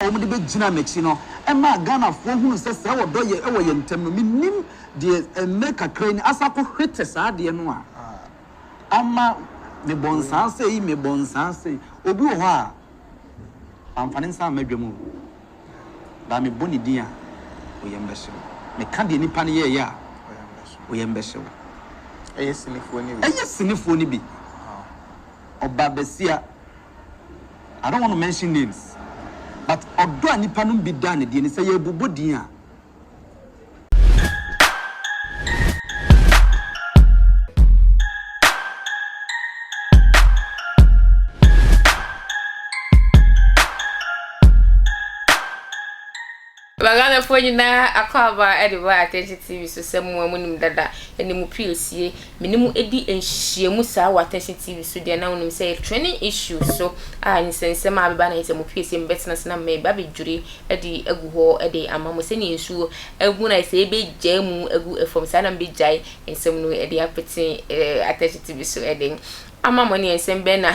Omo de be gina mechi no e ma Ghana fo hunu se se wo do ye e wo ye ntem no minim de enne kakra ni asako hwete saa de no a ama me bonsanse yi me bonsanse obi wo ha amfane nsa madwam ba me boni din a o ye mbehye me ka de nipa ne ye ya o ye mbehye eye sinifo ni bi oba besia I don't want to mention names. But odo anipa no bi da ne de ne say ye bobodin a Bagana fonyi na akwaba ediwa attention TV so semu amunim dada enimu PLC minimu edi enhyiemu saa wa attention TV so de na wonum say training issue so ni sense ma beba na nsemu PLC mbetness na me ba bejuri edi egu ho edi amamo se ni ensu egu na say be jamu egu from sana be jai ensem no edi apeti attention TV so edi ama money ensembe na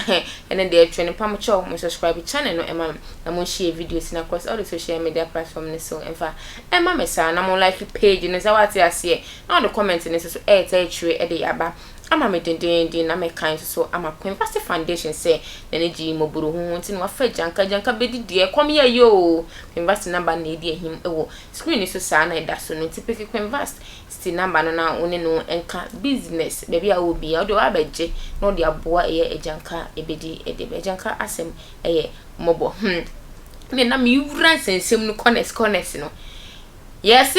ene de training pamocho mo subscribe channel no ema na mo share videos na across all the social media platforms so emfa ema mesa na mo like page no za wati ase na the comment ne so tire e de yaba ama me den na me kan so ama University Foundation say na ji moburu hu nti no afa janka bedi de kom ye yo University number na edi ehim ewo screen so sa na da so no typical University sti number no na one no enka business baby a obi o do abeje no de aboa eye ejanka ebedi edebe ejanka asem eye mobo me na me wura sensem no corners no yes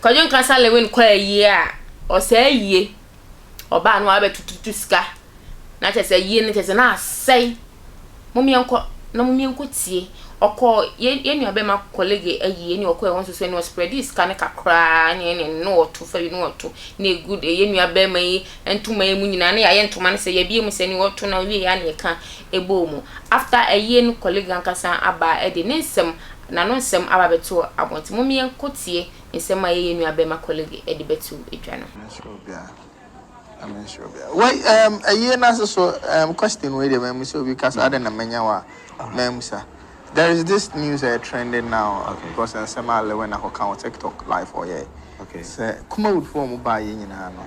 Kwadwo Nkansah lewen kwa yi a o say yi oba no abetututu ska na chese yi ne chese na asai momienko tie okọ ye nua ma kolege ayi ni okọ e won so no spread this kan kakra ni no otu fa no otu na good ye nua ma yi entuma emu nyina na ya entuma ne se ye bie mu se ni otu na wi ya ne ka ebo mu after ayi no kolege Nkansah aba e de nsem na no nsem aba beto abonti momienko tie nsem ayi nua ma kolege e de beto edwa no I'm sure. Wait, a year na so question where the so because I didn't menya wa memsa. There is this news trending now because some when I can TikTok live or yeah. Okay. So come out for buy no.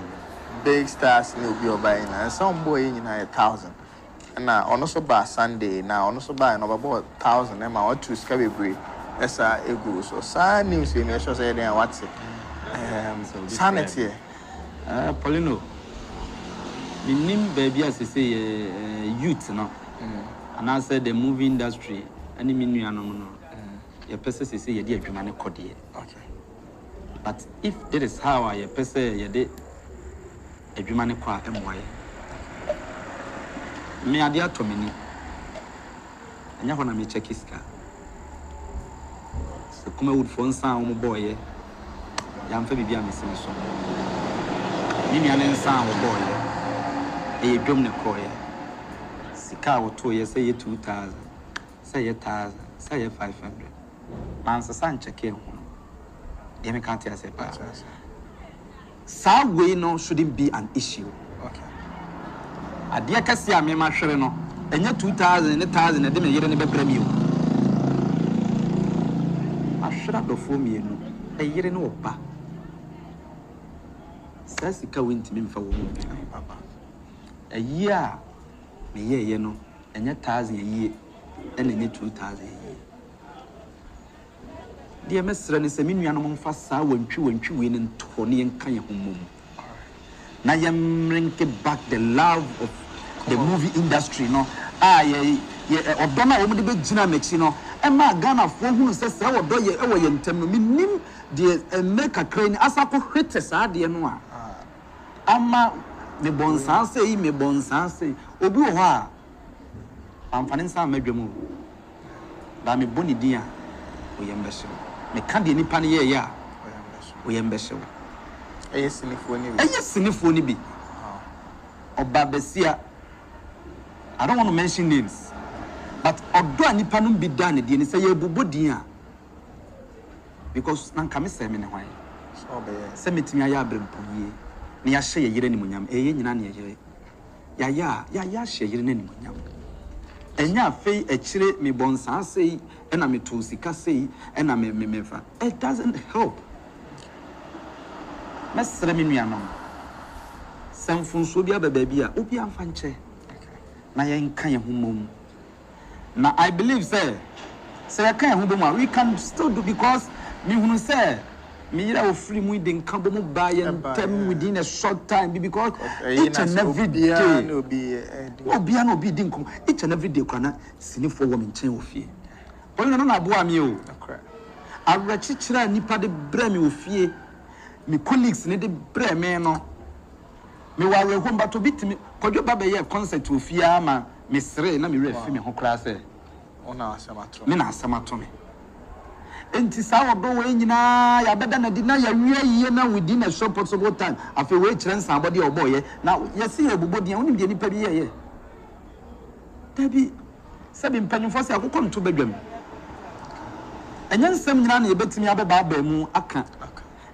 Big stars no be buying and some boy 1,000. And now also buy Sunday now also buy no about 1,000 and my two scabibre. That's a go so sad news in your show say then what's it? Sanity. Paulino. Minim baby as say youth no. And I said the movie industry any minu no. Your person say ye dey adwuma ne kode. Okay. But if that is how your person ye dey adwuma ne kwa emoye. Me ade atomini. Anya ho na me check iska. So kuma wood for nsan wo boy ya mfa bibia mesin so. Ni nua ne nsan wo boy e dwom ne koye sika wo to ye say 2,000 say 1,000 say 500 man so san check ho ye me can't say pa sa way no shouldn't be an issue. Okay. Adia kasi a me ma hwere no enya 2,000 ne 1,000 de me yere ne bebra mi o ahwera do fo mi enu e yere ne oba sa sika wentimi mfa wo mu papa a year me ye no enya 1,000 a year and enya 2,000 a year. Dear mesra ni se minua no mfa saa wantwi we ne nto ne enka ye homom na yemrenke back the love of the movie industry no ye odona wo de be gina mechi no e ma Ghana fo hunu se se wodo ye e wo ye ntem no minim de enne kakra ni asako hwete saa de no a ama me bonsanse yi me bonsanse obi wo ha amfane nsa madwam ba me boni din a o ye mbehye me ka de nipa ne ye ya o ye mbehye eye sinifo ni bi oba besia I don't want to mention names but odo nipa no bi da ne de ne say ye bobodin a because nan ka me say me ne hwan so be say metimi aya abrempoye ni ya hye yire ni munyam eye nyina ne yire ya hye yire ni munyam enya afei echire me bonsa sei ena me to sika sei ena me mefa. It doesn't help. Mesre me nuanom. Samfunso bia bia obi amfa nche. Na yen kan ye homom. Na I believe say kan ye homom we can still do because me hunu say me yira ofri mu de nkan bo mu ba ye ntem within a short time because each and every day obi din kom each and every day kwana sinifo wo me nchen ofie onye no na abo ami o awrachichira nipa de bra me ofie me colleagues ne de bra me no me wa we hom bato bitimi Kwadwo baba ye concert ofie ama me sere na me refi me ho class e ona asamato me na asamato me enti sa odo we nyina ya beda na di na ya wie na within a short possible time afi we kire nsabode oboye na yesi ebubodi onim de nipa bi ye tabi sabi mpanyimfo se akokọ nto badwam enya nsem nyina na yebetimi abeba aba mu aka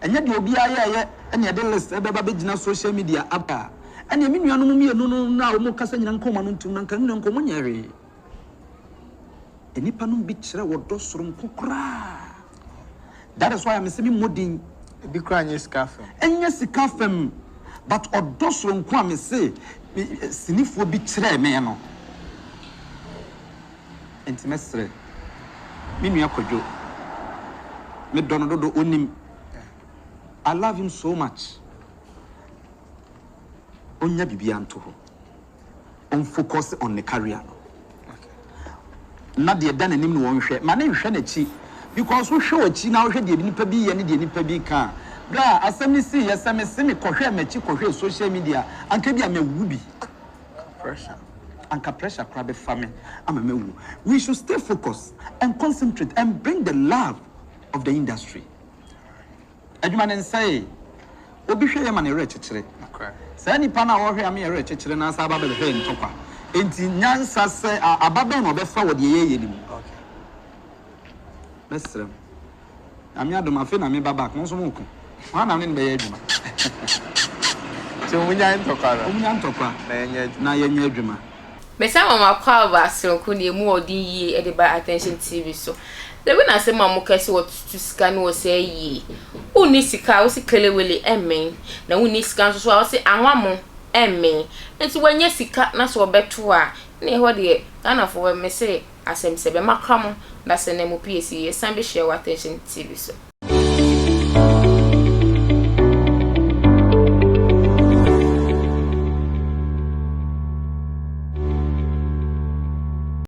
enya de obi aye ene ye de list ebeba begina social media aba ene me nuanom me no na wo kasa nyina nkoma no ntum na nkan no nkomo nyere enipa no bi kire wodo soro nkokora. That is why I'm saying modin bi kra anya skafem enya sikafem but odo soro nko am say sinifo bi kire me no intimesre me nua Kwadwo me dono onim. I love him so much. Onya bibia nto ho. On focus on the career. Na de dan anim no wonhwe ma na nhwe na chi because wo hwe wachi na wo hwe de nipa bi ye ne de nipa bi ka bra asem ni si yesem se me kohwe ma chi kohwe social media anka bi amewu bi pressure anka pressure kra be fame amamewu. We should stay focused and concentrate and bring the love of the industry. Adwuma ne say obi hwe ye ma ne re chechire say nipa na wo hwe am ye re chechire na asa ababele hwe ntokwa enti nyansa se ababe no be fa wo de ye nim. Okay. Mesrem. Ami adom afi na me baba ko so mo ku. Wa na ne be ye adwuma. So munya ntokwa na yenya adwuma. Mesa mama kwa ba sonku ne mu odin yi e de ba attention TV so. The when I say mama kesi what to scan wo say yi. Uni sika wo sikelewele emen na uni scan so wo say anwamo emen. Enti wanya sika na so beto a na ho de Ghana for me say asem se be makram da se na mu PSC ye san be share attention TV so.